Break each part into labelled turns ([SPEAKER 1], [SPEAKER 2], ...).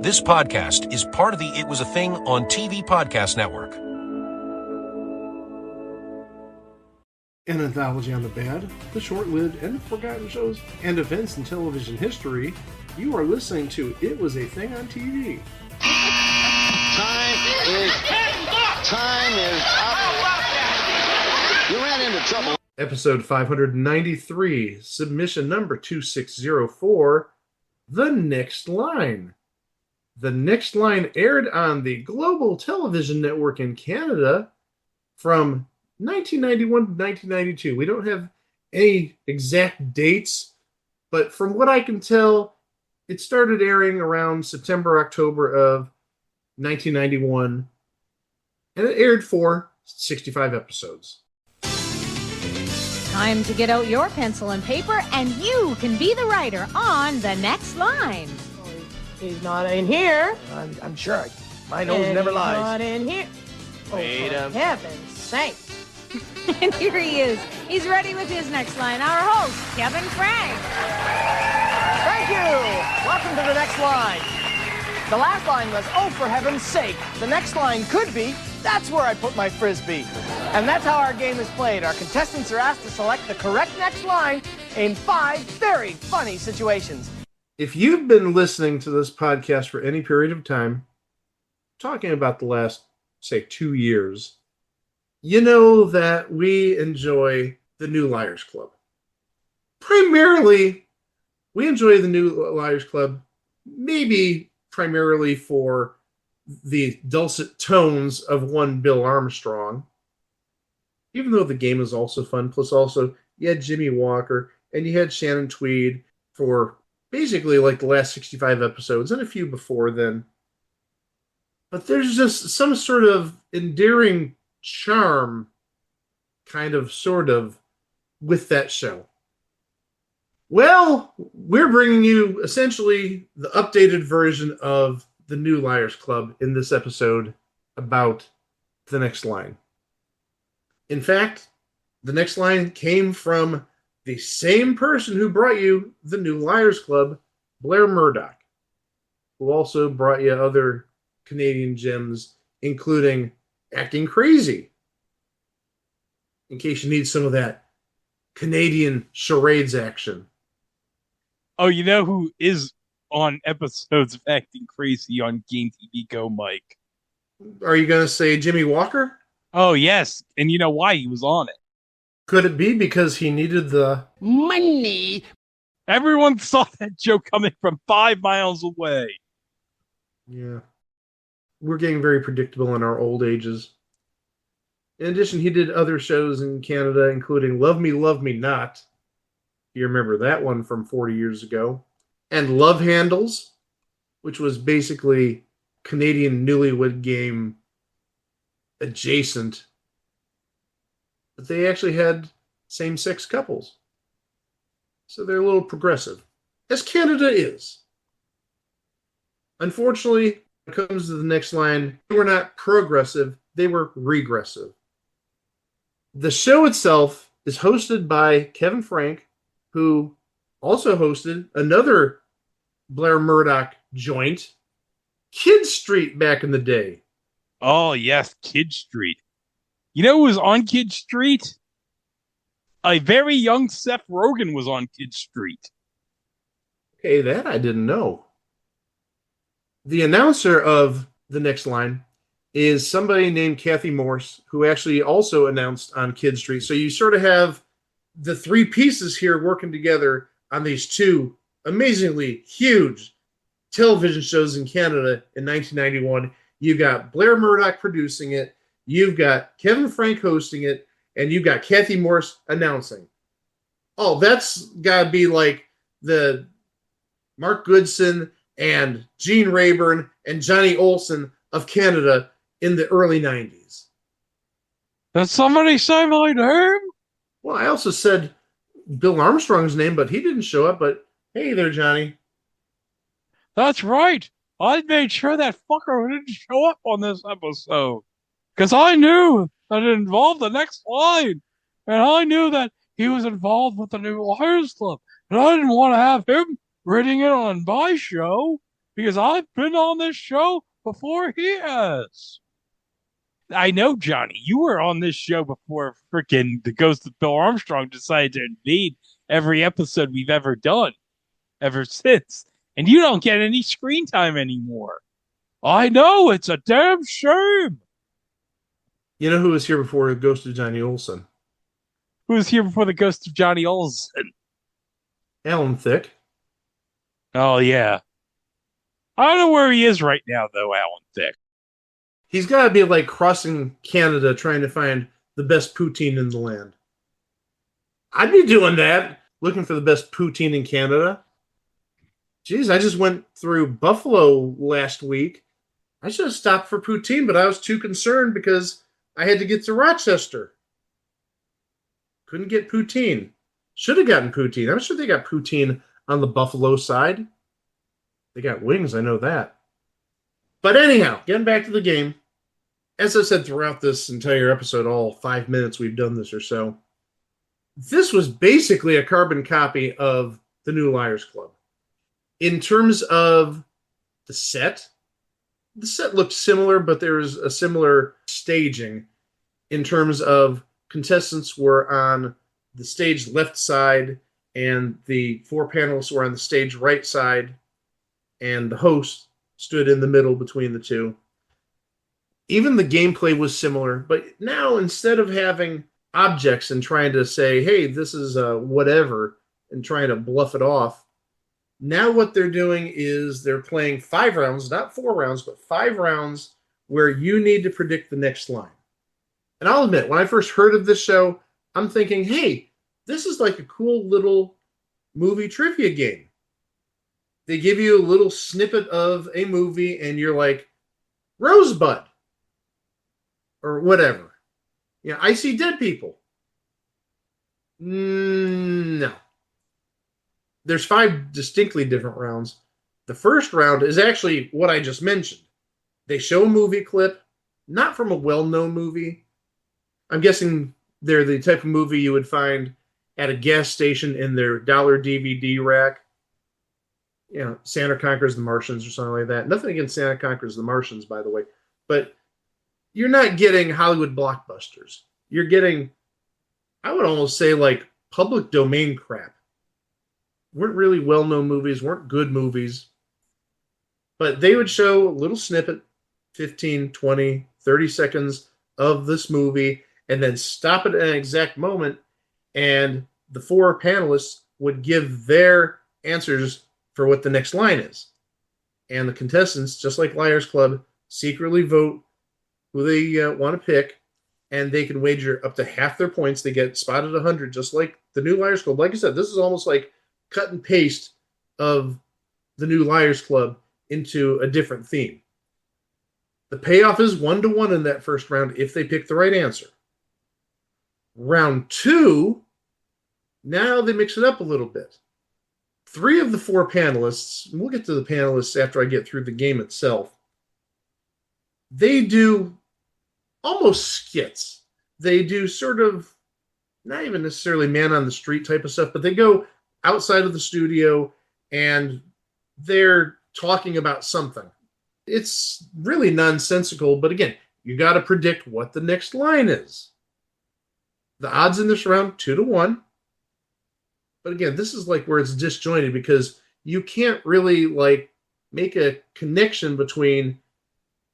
[SPEAKER 1] This podcast is part of the It Was a Thing on TV podcast network.
[SPEAKER 2] An anthology on the bad, the short-lived, and forgotten shows and events in television history. You are listening to It Was a Thing on TV.
[SPEAKER 3] Time is up. You ran into trouble.
[SPEAKER 2] Episode 593, submission number 2604, The Next Line. The Next Line aired on the Global Television Network in Canada from 1991 to 1992. We don't have any exact dates, but from what I can tell, it started airing around September, October of 1991, and it aired for 65 episodes.
[SPEAKER 4] Time to get out your pencil and paper, and you can be the writer on The Next Line.
[SPEAKER 5] He's not in here.
[SPEAKER 6] I'm sure. My nose never lies.
[SPEAKER 5] Not in here.
[SPEAKER 6] Wait
[SPEAKER 5] for heaven's sake.
[SPEAKER 4] And here he is. He's ready with his next line. Our host, Kevin Frank.
[SPEAKER 5] Thank you. Welcome to The Next Line. The last line was, oh, for heaven's sake. The next line could be, that's where I put my Frisbee. And that's how our game is played. Our contestants are asked to select the correct next line in 5 very funny situations.
[SPEAKER 2] If you've been listening to this podcast for any period of time, talking about the last, say, 2 years, you know that we enjoy the New Liars Club. Primarily, we enjoy the New Liars Club, maybe primarily for the dulcet tones of one Bill Armstrong, even though the game is also fun. Plus, also, you had Jimmy Walker and you had Shannon Tweed for basically like the last 65 episodes and a few before then. But there's just some sort of endearing charm, sort of, with that show. Well, we're bringing you essentially the updated version of the New Liars Club in this episode about The Next Line. In fact, The Next Line came from the same person who brought you the New Liars Club, Blair Murdoch, who also brought you other Canadian gems, including Acting Crazy, in case you need some of that Canadian charades action.
[SPEAKER 7] Oh, you know who is on episodes of Acting Crazy on Game TV Go, Mike?
[SPEAKER 2] Are you going to say Jimmy Walker?
[SPEAKER 7] Oh, yes. And you know why he was on it.
[SPEAKER 2] Could it be because he needed the
[SPEAKER 6] Money.
[SPEAKER 7] Everyone saw that joke coming from 5 miles away.
[SPEAKER 2] Yeah. We're getting very predictable in our old ages. In addition, he did other shows in Canada, including Love Me Not. You remember that one from 40 years ago. And Love Handles, which was basically Canadian Newlywed Game adjacent. But they actually had same-sex couples. So they're a little progressive, as Canada is. Unfortunately, when it comes to The Next Line, they were not progressive, they were regressive. The show itself is hosted by Kevin Frank, who also hosted another Blair Murdoch joint, Kid Street, back in the day.
[SPEAKER 7] Oh, yes, Kid Street. You know who was on Kid Street? A very young Seth Rogen was on Kid Street.
[SPEAKER 2] Okay, that I didn't know. The announcer of The Next Line is somebody named Kathy Morse, who actually also announced on Kid Street. So you sort of have the 3 pieces here working together on these 2 amazingly huge television shows in Canada in 1991. You've got Blair Murdoch producing it. You've got Kevin Frank hosting it, and you've got Kathy Morse announcing. Oh, that's got to be like the Mark Goodson and Gene Rayburn and Johnny Olsen of Canada in the early 90s.
[SPEAKER 7] Did somebody say my name?
[SPEAKER 2] Well, I also said Bill Armstrong's name, but he didn't show up. But hey there, Johnny.
[SPEAKER 7] That's right. I made sure that fucker didn't show up on this episode. Because I knew that it involved The Next Line. And I knew that he was involved with the New Liars Club. And I didn't want to have him reading it on my show. because I've been on this show before he has. I know, Johnny, you were on this show before freaking the ghost of Bill Armstrong decided to invade every episode we've ever done ever since. And you don't get any screen time anymore. I know, it's a damn shame.
[SPEAKER 2] You know who was here before the ghost of Johnny Olson?
[SPEAKER 7] Who was here before the ghost of Johnny Olson?
[SPEAKER 2] Alan Thicke.
[SPEAKER 7] Oh, yeah. I don't know where he is right now, though, Alan Thicke.
[SPEAKER 2] He's got to be like crossing Canada trying to find the best poutine in the land. I'd be doing that, looking for the best poutine in Canada. Jeez, I just went through Buffalo last week. I should have stopped for poutine, but I was too concerned because I had to get to Rochester. Couldn't get poutine. Should have gotten poutine. I'm sure they got poutine on the Buffalo side. They got wings, I know that. But anyhow, getting back to the game. As I said throughout this entire episode, all 5 minutes we've done this or so, this was basically a carbon copy of the New Liars Club. In terms of the set looked similar, but there was a similar staging in terms of contestants were on the stage left side and the 4 panelists were on the stage right side and the host stood in the middle between the two. Even the gameplay was similar, but now instead of having objects and trying to say, hey, this is whatever, and trying to bluff it off, now what they're doing is they're playing 5 rounds, not 4 rounds, but 5 rounds where you need to predict the next line. And I'll admit, when I first heard of this show, I'm thinking, hey, this is like a cool little movie trivia game. They give you a little snippet of a movie and you're like, Rosebud. Or whatever. You know, I see dead people. No. There's 5 distinctly different rounds. The first round is actually what I just mentioned. They show a movie clip, not from a well-known movie. I'm guessing they're the type of movie you would find at a gas station in their dollar DVD rack. You know, Santa Conquers the Martians or something like that. Nothing against Santa Conquers the Martians, by the way. But you're not getting Hollywood blockbusters. You're getting, I would almost say, like public domain crap. Weren't really well-known movies, weren't good movies. But they would show a little snippet, 15, 20, 30 seconds of this movie, and then stop it at an exact moment, and the 4 panelists would give their answers for what the next line is. And the contestants, just like Liars Club, secretly vote who they want to pick, and they can wager up to half their points. They get spotted 100, just like the New Liars Club. Like I said, this is almost like cut and paste of the New Liars Club into a different theme. The payoff is 1-to-1 in that first round if they pick the right answer. Round 2, now they mix it up a little bit. 3 of the 4 panelists, and we'll get to the panelists after I get through the game itself, they do almost skits. They do sort of, not even necessarily man on the street type of stuff, but they go outside of the studio and they're talking about something. It's really nonsensical, but again, you got to predict what the next line is. The odds in this round, 2-to-1. But again, this is like where it's disjointed because you can't really like make a connection between,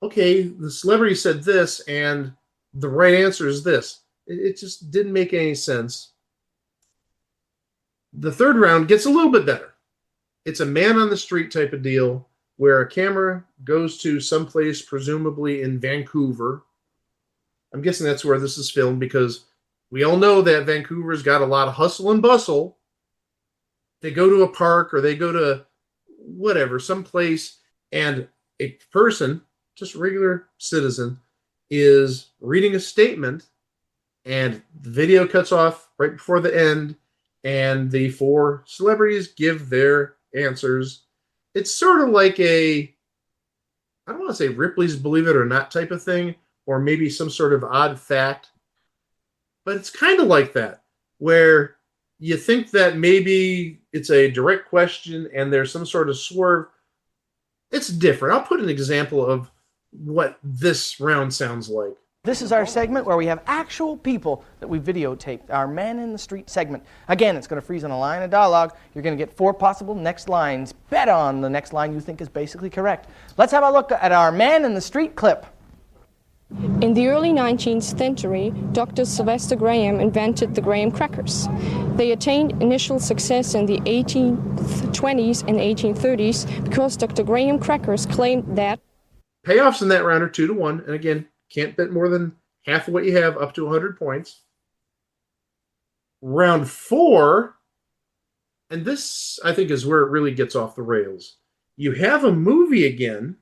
[SPEAKER 2] okay, the celebrity said this and the right answer is this. It just didn't make any sense. The third round gets a little bit better. It's a man on the street type of deal where a camera goes to someplace, presumably in Vancouver. I'm guessing that's where this is filmed because we all know that Vancouver's got a lot of hustle and bustle. They go to a park or they go to whatever, someplace, and a person, just a regular citizen, is reading a statement, and the video cuts off right before the end, and the 4 celebrities give their answers. It's sort of like a, I don't want to say Ripley's Believe It or Not type of thing, or maybe some sort of odd fact, but it's kind of like that, where you think that maybe it's a direct question and there's some sort of swerve, It's different. I'll put an example of what this round sounds like.
[SPEAKER 5] This is our segment where we have actual people that we videotaped, our Man in the Street segment. Again, it's going to freeze on a line of dialogue. You're going to get 4 possible next lines. Bet on the next line you think is basically correct. Let's have a look at our Man in the Street clip.
[SPEAKER 8] In the early 19th century, Dr. Sylvester Graham invented the graham crackers. They attained initial success in the 1820s and 1830s because Dr. Graham crackers claimed that
[SPEAKER 2] Payoffs in that round are 2-1, and again, can't bet more than half of what you have, up to 100 points. Round 4, and this, I think, is where it really gets off the rails. You have a movie again,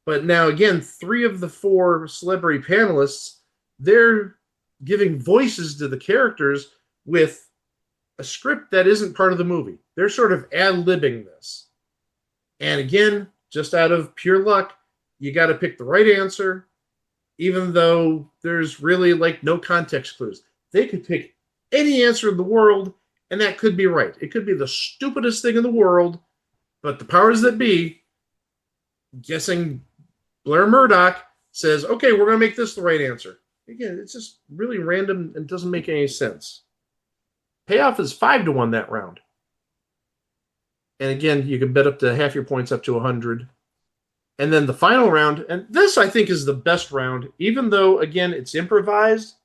[SPEAKER 2] but now, again, 3 of the 4 celebrity panelists, they're giving voices to the characters with a script that isn't part of the movie. They're sort of ad-libbing this. And again, just out of pure luck, you got to pick the right answer, even though there's really like no context clues. They could pick any answer in the world, and that could be right. It could be the stupidest thing in the world, but the powers that be, guessing Blair Murdoch, says, okay, we're going to make this the right answer. Again, it's just really random and doesn't make any sense. Payoff is 5-1 that round. And again, you can bet up to half your points up to 100. And then the final round, and this I think is the best round, even though, again, it's improvised,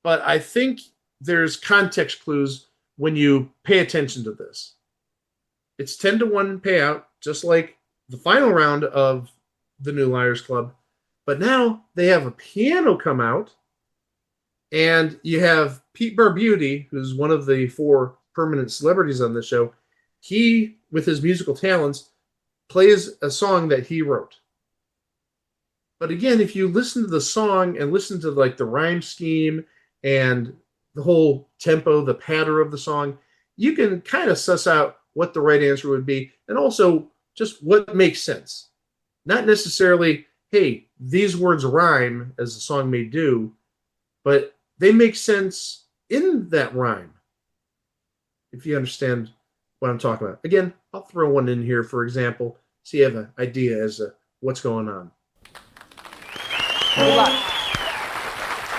[SPEAKER 2] but I think there's context clues when you pay attention to this. It's 10-1 payout, just like the final round of the New Liars Club. But now they have a piano come out, and you have Pete Barbuti, who's one of the 4 permanent celebrities on the show. He, with his musical talents, plays a song that he wrote. But again, if you listen to the song and listen to like the rhyme scheme and the whole tempo, the patter of the song, you can kind of suss out what the right answer would be, and also just what makes sense. Not necessarily, hey, these words rhyme as the song may do, but they make sense in that rhyme, if you understand what I'm talking about. Again, I'll throw one in here, for example, so you have an idea as to what's going on.
[SPEAKER 5] Good luck.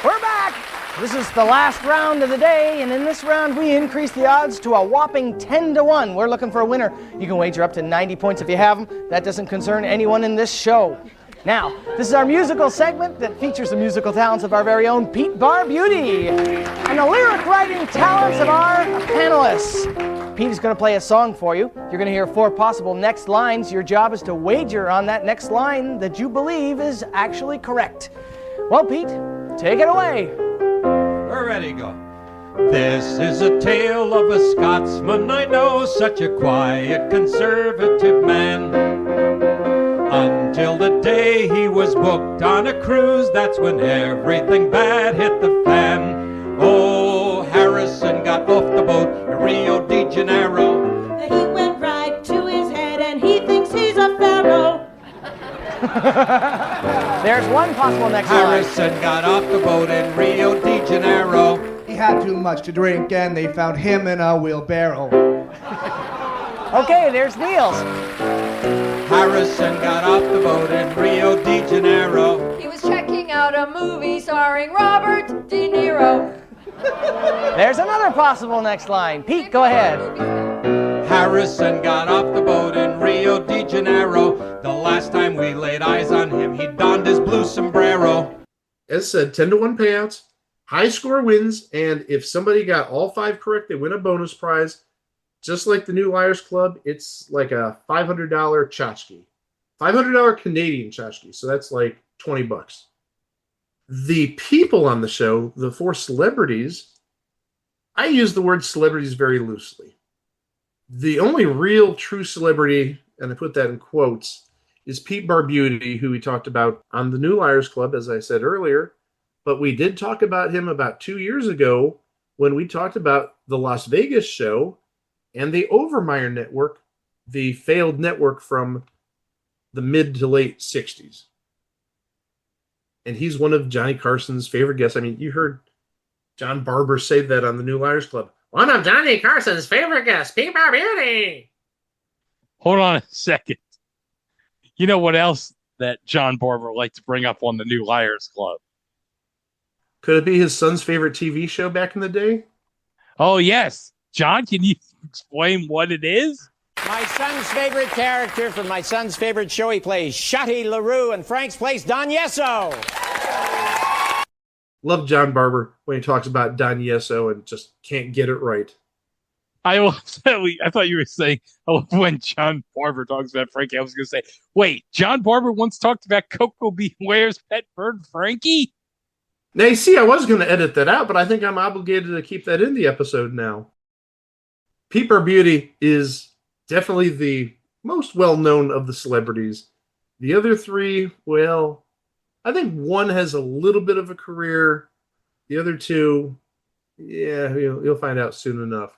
[SPEAKER 5] We're back. This is the last round of the day, and in this round, we increase the odds to a whopping 10-1. We're looking for a winner. You can wager up to 90 points if you have them. That doesn't concern anyone in this show. Now, this is our musical segment that features the musical talents of our very own Pete Barbuti and the lyric writing talents of our panelists. Pete is going to play a song for you. You're going to hear 4 possible next lines. Your job is to wager on that next line that you believe is actually correct. Well, Pete, take it away.
[SPEAKER 9] We're ready to go. This is a tale of a Scotsman I know, such a quiet, conservative man. Until the day he was booked on a cruise, that's when everything bad hit the fan. Oh, Harrison got off the boat in Rio de Janeiro.
[SPEAKER 10] The heat went right to his head and he thinks he's a pharaoh.
[SPEAKER 5] There's one possible next line.
[SPEAKER 9] Harrison got off the boat in Rio de Janeiro.
[SPEAKER 11] He had too much to drink and they found him in a wheelbarrow.
[SPEAKER 5] Okay, there's Niels.
[SPEAKER 9] Harrison got off the boat in Rio de Janeiro.
[SPEAKER 12] He was checking out a movie starring Robert De Niro.
[SPEAKER 5] There's another possible next line. Pete, go ahead.
[SPEAKER 9] Harrison got off the boat in Rio de Janeiro. The last time we laid eyes on him, he donned his blue sombrero.
[SPEAKER 2] As said, 10-1 payouts, high score wins, and if somebody got all 5 correct, they win a bonus prize. Just like the New Liars Club, it's like a $500 tchotchke. $500 Canadian tchotchke, so that's like $20. The people on the show, the 4 celebrities, I use the word celebrities very loosely. The only real true celebrity, and I put that in quotes, is Pete Barbuti, who we talked about on the New Liars Club, as I said earlier. But we did talk about him about 2 years ago when we talked about the Las Vegas show and the Overmyer network, the failed network from the mid to late 60s. And he's one of Johnny Carson's favorite guests. I mean, you heard John Barber say that on the New Liars Club. One of Johnny Carson's favorite guests, Pete Barbuti.
[SPEAKER 7] Hold on a second. You know what else that John Barber liked to bring up on the new Liars Club?
[SPEAKER 2] Could it be his son's favorite TV show back in the day?
[SPEAKER 7] Oh, yes. John, can you explain what it is?
[SPEAKER 5] My son's favorite character from my son's favorite show, he plays Shoddy Laroux, and Frank's plays Don Yesso.
[SPEAKER 2] Love John Barber when he talks about Don Yesso and just can't get it right.
[SPEAKER 7] I thought you were saying, when John Barber talks about Frankie, I was going to say, wait, John Barber once talked about Coco Beware's pet bird, Frankie?
[SPEAKER 2] Now, you see, I was going to edit that out, but I think I'm obligated to keep that in the episode now. Peeper Beauty is definitely the most well-known of the celebrities. The other three, well, I think one has a little bit of a career. The other two, yeah, you'll find out soon enough.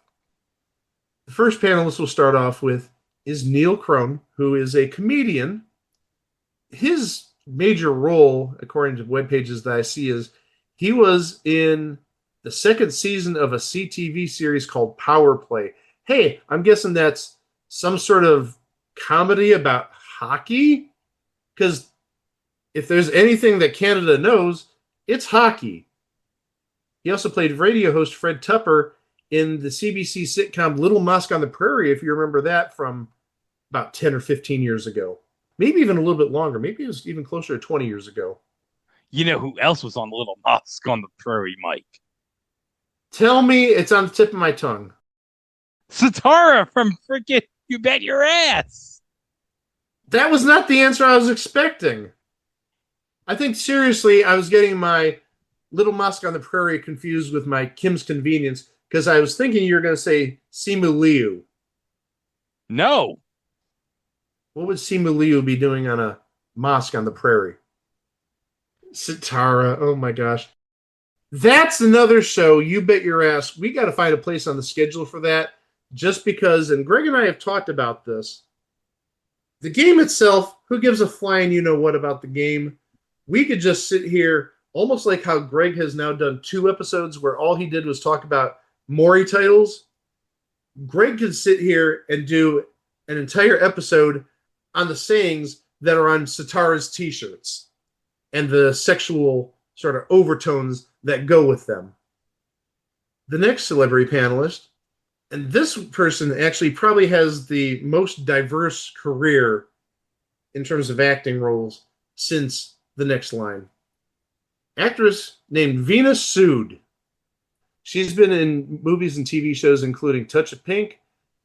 [SPEAKER 2] The first panelist we'll start off with is Neil Crone, who is a comedian. His major role, according to web pages that I see, is he was in the second season of a CTV series called Power Play. Hey, I'm guessing that's some sort of comedy about hockey? Because if there's anything that Canada knows, it's hockey. He also played radio host Fred Tupper in the CBC sitcom Little Mosque on the Prairie, if you remember that from about 10 or 15 years ago. Maybe even a little bit longer. Maybe it was even closer to 20 years ago.
[SPEAKER 7] You know who else was on Little Mosque on the Prairie, Mike?
[SPEAKER 2] Tell me, it's on the tip of my tongue.
[SPEAKER 7] Satara from freaking You Bet Your Ass.
[SPEAKER 2] That was not the answer I was expecting. I think, seriously, I was getting my Little Mosque on the Prairie confused with my Kim's Convenience, because I was thinking you were going to say Simu Liu.
[SPEAKER 7] No.
[SPEAKER 2] What would Simu Liu be doing on a mosque on the prairie? Sitara, oh my gosh. That's another show, You Bet Your Ass. We got to find a place on the schedule for that, just because, and Greg and I have talked about this, the game itself, who gives a flying you-know-what about the game? We could just sit here, almost like how Greg has now done 2 episodes where all he did was talk about Maury titles. Greg could sit here and do an entire episode on the sayings that are on Sitara's t-shirts and the sexual sort of overtones that go with them. The next celebrity panelist, and this person actually probably has the most diverse career in terms of acting roles since The Next Line. Actress named Venus Sood. She's been in movies and TV shows including Touch of Pink,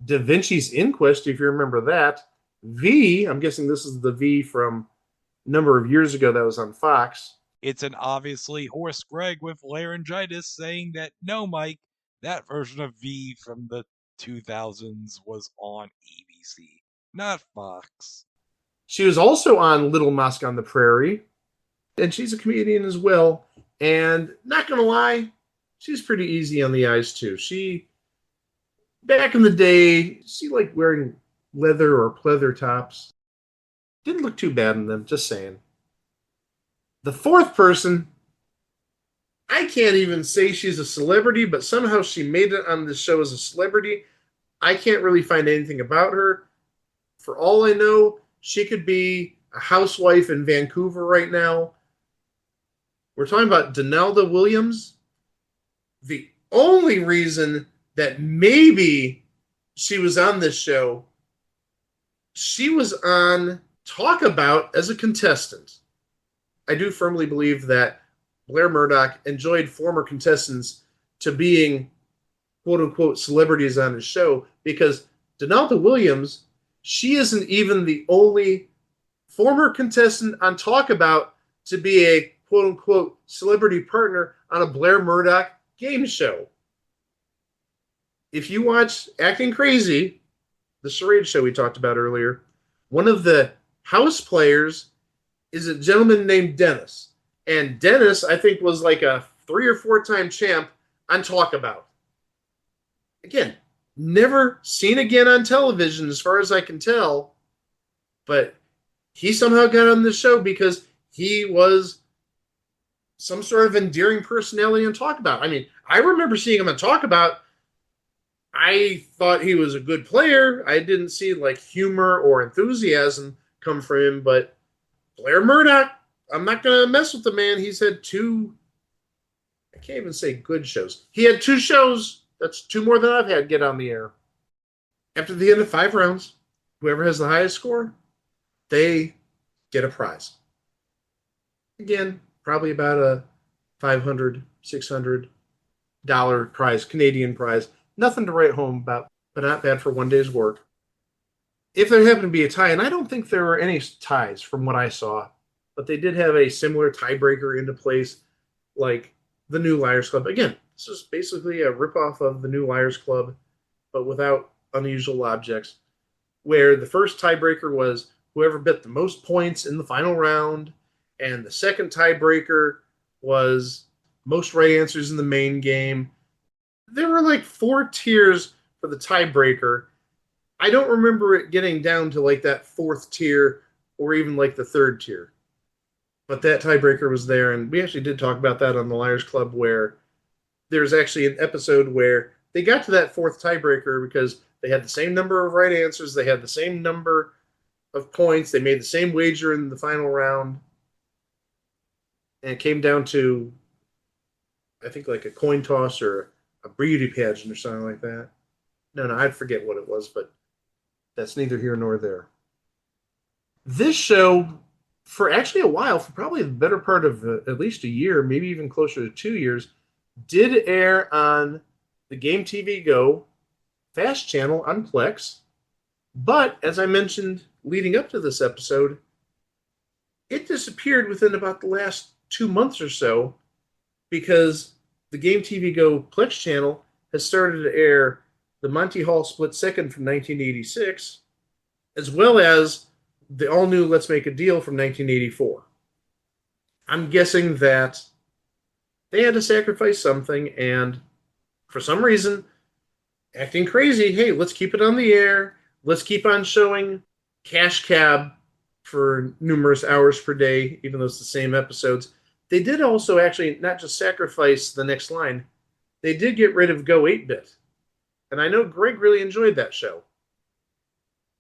[SPEAKER 2] Da Vinci's Inquest, if you remember that. V, I'm guessing this is the V from a number of years ago that was on Fox.
[SPEAKER 7] It's an obviously hoarse Greg with laryngitis saying that, no, Mike, that version of V from the 2000s was on ABC, not Fox.
[SPEAKER 2] She was also on Little Mosque on the Prairie, and she's a comedian as well. And not going to lie, she's pretty easy on the eyes, too. Back in the day, she liked wearing leather or pleather tops. Didn't look too bad in them, just saying. The fourth person, I can't even say she's a celebrity, but somehow she made it on this show as a celebrity. I can't really find anything about her. For all I know, she could be a housewife in Vancouver right now. We're talking about Donalda Williams. The only reason that maybe she was on this show, she was on Talk About as a contestant. I do firmly believe that Blair Murdoch enjoyed former contestants to being quote-unquote celebrities on his show, because Donalda Williams, she isn't even the only former contestant on Talk About to be a quote-unquote celebrity partner on a Blair Murdoch game show. If you watch Acting Crazy, the charade show we talked about earlier, one of the house players is a gentleman named Dennis. And Dennis, I think, was like a 3 or 4 time champ on Talk About. Again, never seen again on television as far as I can tell, but he somehow got on the show because he was some sort of endearing personality on Talk About. I mean, I remember seeing him on Talk About. I thought he was a good player. I didn't see like humor or enthusiasm come from him, but Blair Murdoch, I'm not going to mess with the man. He's had two, I can't even say good shows. He had 2 shows. That's 2 more than I've had get on the air. After the end of 5 rounds, whoever has the highest score, they get a prize. Again, probably about a $500, $600 prize, Canadian prize. Nothing to write home about, but not bad for one day's work. If there happened to be a tie, and I don't think there were any ties from what I saw, but they did have a similar tiebreaker into place, like the New Liars Club. Again, this is basically a ripoff of the New Liars Club, but without unusual objects, where the first tiebreaker was whoever bet the most points in the final round, and the second tiebreaker was most right answers in the main game. There were like 4 tiers for the tiebreaker. I don't remember it getting down to like that 4th tier or even like the 3rd tier. But that tiebreaker was there, and we actually did talk about that on the Liars Club, where there's actually an episode where they got to that 4th tiebreaker because they had the same number of right answers, they had the same number of points, they made the same wager in the final round, and it came down to, I think, like a coin toss or a beauty pageant or something like that. No, I forget what it was, but that's neither here nor there. This show, for actually a while, for probably the better part of at least a year, maybe even closer to 2 years, did air on the Game TV Go Fast channel on Plex. But, as I mentioned leading up to this episode, it disappeared within about the last 2 months or so because the Game TV Go Plex channel has started to air the Monty Hall Split Second from 1986, as well as the all-new Let's Make a Deal from 1984. I'm guessing that they had to sacrifice something, and for some reason, acting crazy, hey, let's keep it on the air, let's keep on showing Cash Cab for numerous hours per day, even though it's the same episodes. They did also actually not just sacrifice the next line, they did get rid of Go 8-Bit. And I know Greg really enjoyed that show.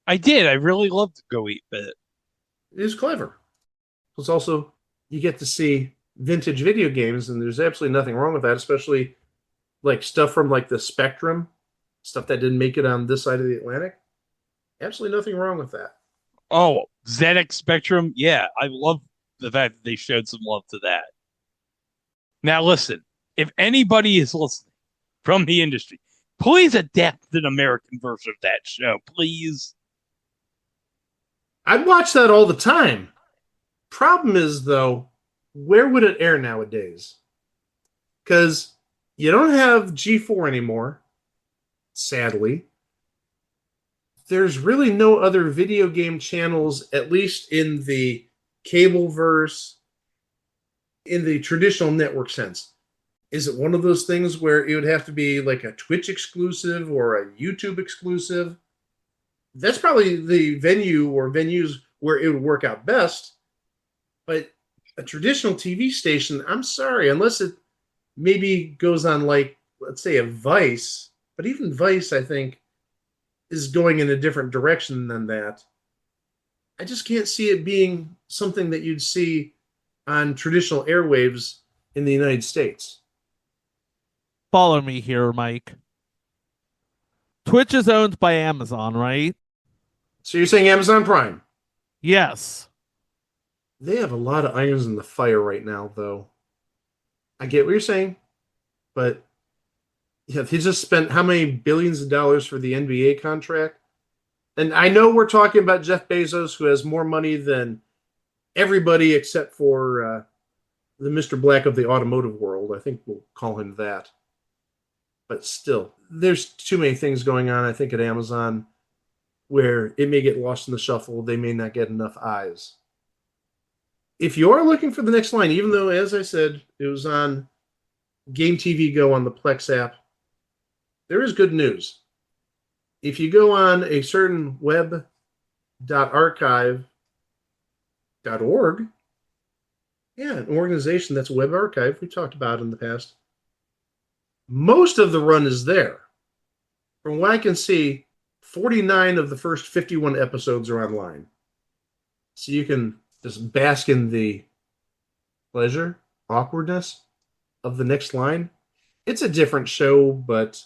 [SPEAKER 7] I did. I really loved Go 8-Bit.
[SPEAKER 2] It was clever. Plus also, you get to see vintage video games, and there's absolutely nothing wrong with that, especially like stuff from like the Spectrum, stuff that didn't make it on this side of the Atlantic. Absolutely nothing wrong with that.
[SPEAKER 7] Oh, ZX Spectrum. Yeah, I love the fact that they showed some love to that. Now, listen, if anybody is listening from the industry, please adapt an American version of that show, please.
[SPEAKER 2] I'd watch that all the time. Problem is, though, where would it air nowadays? Because you don't have G4 anymore, sadly. There's really no other video game channels, at least in the cable verse, in the traditional network sense. Is it one of those things where it would have to be like a Twitch exclusive or a YouTube exclusive? That's probably the venue or venues where it would work out best. But a traditional TV station, I'm sorry, unless it maybe goes on like, let's say, a Vice. But even Vice, I think, is going in a different direction than that. I just can't see it being something that you'd see on traditional airwaves in the United States.
[SPEAKER 13] Follow me here, Mike. Twitch is owned by Amazon, right?
[SPEAKER 2] So you're saying Amazon Prime?
[SPEAKER 13] Yes.
[SPEAKER 2] They have a lot of irons in the fire right now, though. I get what you're saying, but yeah, he just spent how many billions of dollars for the NBA contract? And I know we're talking about Jeff Bezos, who has more money than everybody except for the Mr. Black of the automotive world. I think we'll call him that. But still, there's too many things going on, I think, at Amazon where it may get lost in the shuffle. They may not get enough eyes. If you are looking for the next line, even though, as I said, it was on Game TV Go on the Plex app, there is good news. If you go on a certain web.archive.org, yeah, an organization that's Web Archive, we talked about in the past, most of the run is there. From what I can see, 49 of the first 51 episodes are online. So you can just bask in the pleasure, awkwardness of the next line. It's a different show, but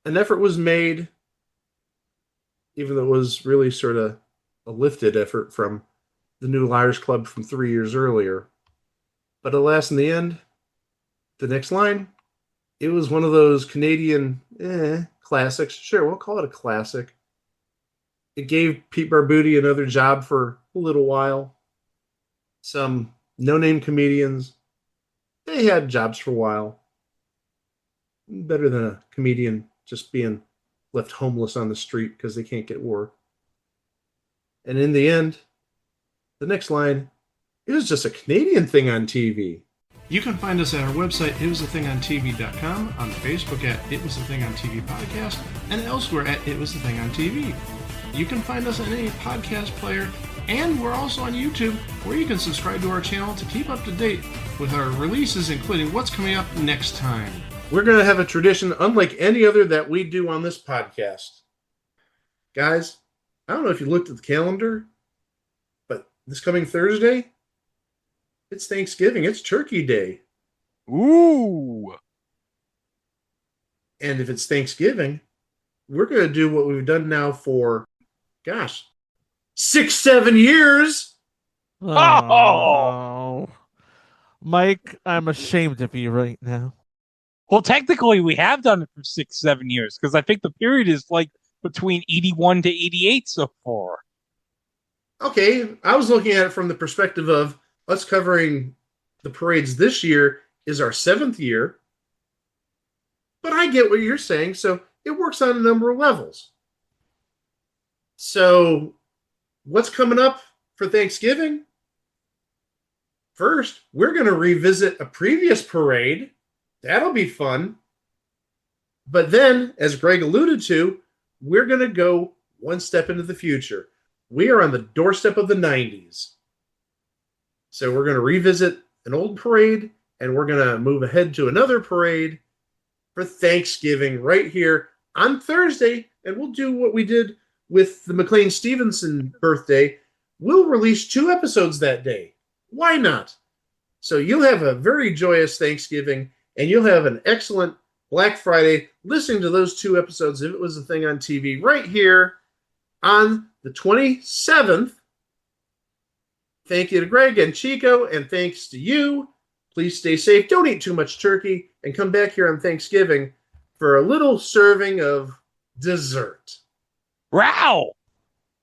[SPEAKER 2] an effort was made, even though it was really sort of a lifted effort from the New Liars Club from 3 years earlier. But alas, in the end, the next line, it was one of those Canadian classics. Sure, we'll call it a classic. It gave Pete Barbuti another job for a little while. Some no-name comedians, they had jobs for a while. Better than a comedian just being left homeless on the street because they can't get work. And in the end, the next line, it was just a Canadian thing on TV. You can find us at our website, itwasthethingontv.com, on Facebook at It Was The Thing on TV Podcast, and elsewhere at It Was The Thing on TV. You can find us on any podcast player, and we're also on YouTube, where you can subscribe to our channel to keep up to date with our releases, including what's coming up next time. We're going to have a tradition unlike any other that we do on this podcast. Guys, I don't know if you looked at the calendar, but this coming Thursday, it's Thanksgiving. It's Turkey Day.
[SPEAKER 7] Ooh.
[SPEAKER 2] And if it's Thanksgiving, we're going to do what we've done now for, 6-7 years.
[SPEAKER 13] Oh. Mike, I'm ashamed of you right now.
[SPEAKER 7] Well, technically, we have done it for 6-7 years, because I think the period is like between 81 to 88 so far.
[SPEAKER 2] Okay, I was looking at it from the perspective of us covering the parades this year is our 7th year. But I get what you're saying, so it works on a number of levels. So, what's coming up for Thanksgiving? First, we're going to revisit a previous parade. That'll be fun. But then, as Greg alluded to, we're going to go one step into the future. We are on the doorstep of the 90s. So we're going to revisit an old parade, and we're going to move ahead to another parade for Thanksgiving right here on Thursday. And we'll do what we did with the McLean Stevenson birthday. We'll release 2 episodes that day. Why not? So you'll have a very joyous Thanksgiving, and you'll have an excellent Black Friday listening to those 2 episodes if it was a thing on TV right here on the 27th. Thank you to Greg and Chico, and thanks to you. Please stay safe. Don't eat too much turkey, and come back here on Thanksgiving for a little serving of dessert.
[SPEAKER 7] Wow!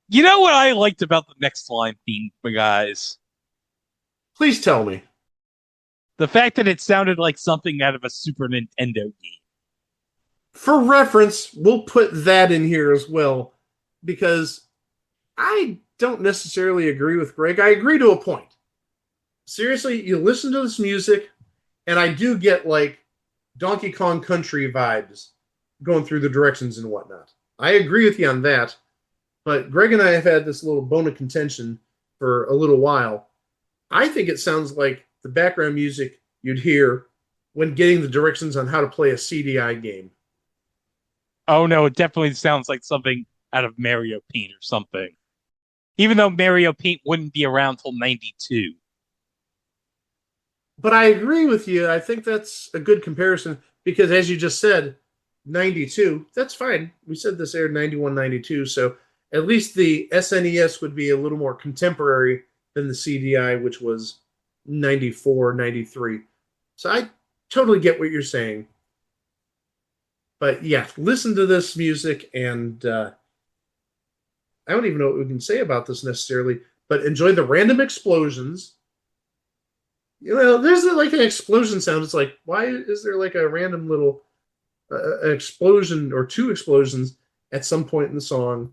[SPEAKER 7] You know what I liked about the next line theme, guys?
[SPEAKER 2] Please tell me.
[SPEAKER 7] The fact that it sounded like something out of a Super Nintendo game.
[SPEAKER 2] For reference, we'll put that in here as well, because I don't necessarily agree with Greg. I agree to a point. Seriously, you listen to this music, and I do get like Donkey Kong Country vibes going through the directions and whatnot. I agree with you on that, but Greg and I have had this little bone of contention for a little while. I think it sounds like the background music you'd hear when getting the directions on how to play a CDI game.
[SPEAKER 7] Oh no, it definitely sounds like something out of Mario Paint or something. Even though Mario Paint wouldn't be around till 92.
[SPEAKER 2] But I agree with you. I think that's a good comparison because, as you just said, 92, that's fine. We said this aired 91, 92, so at least the SNES would be a little more contemporary than the CDI, which was 94, 93. So I totally get what you're saying. But yeah, listen to this music, and I don't even know what we can say about this necessarily, but enjoy the random explosions. You know, there's like an explosion sound. It's like, why is there like a random little explosion or 2 explosions at some point in the song?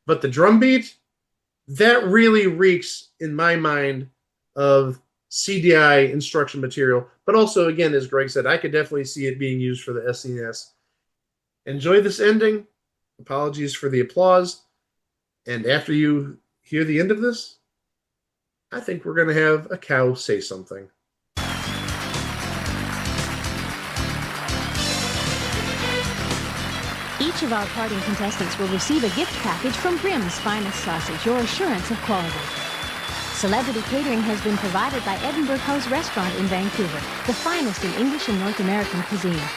[SPEAKER 2] But the drum beat, that really reeks, in my mind, of CDI instruction material. But also, again, as Greg said, I could definitely see it being used for the SNES. Enjoy this ending. Apologies for the applause. And after you hear the end of this, I think we're going to have a cow say something.
[SPEAKER 4] Each Each of our parting contestants will receive a gift package from Grimm's Finest Sausage, your assurance of quality. Celebrity catering has been provided by Edinburgh House Restaurant in Vancouver, the finest in English and North American cuisine.